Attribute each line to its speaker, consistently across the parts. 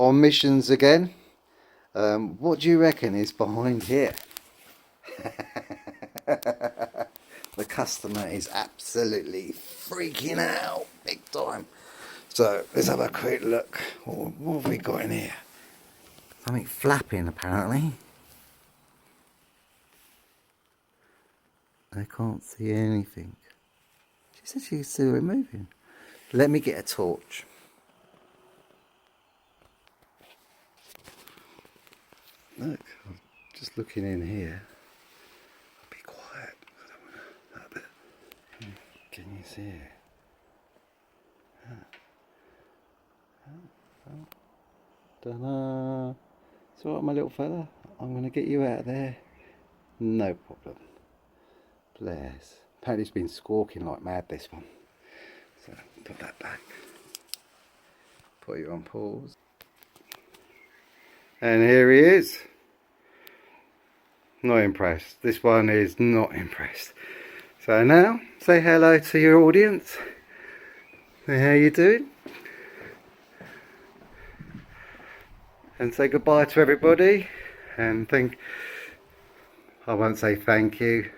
Speaker 1: on missions again. What do you reckon is behind here? The customer is absolutely freaking out big time. So let's have a quick look. What have we got in here? Something flapping apparently. I can't see anything. She said she could see it moving. Let me get a torch. Look, I'm just looking in here. Be quiet. I don't want to. That bit. Can you see it? Ta-da! It's alright, my little fella. I'm going to get you out of there. No problem. Bless. Apparently it's been squawking like mad, this one. So put that back. Put you on pause. And here he is. Not impressed. This one is not impressed. So now, say hello to your audience. Say how you doing? And say goodbye to everybody. And I won't say thank you.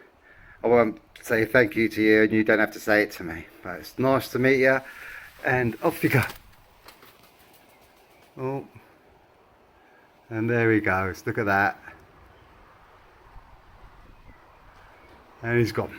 Speaker 1: I won't say thank you to you, and you don't have to say it to me. But it's nice to meet you. And off you go. Oh. And there he goes. Look at that. And he's gone.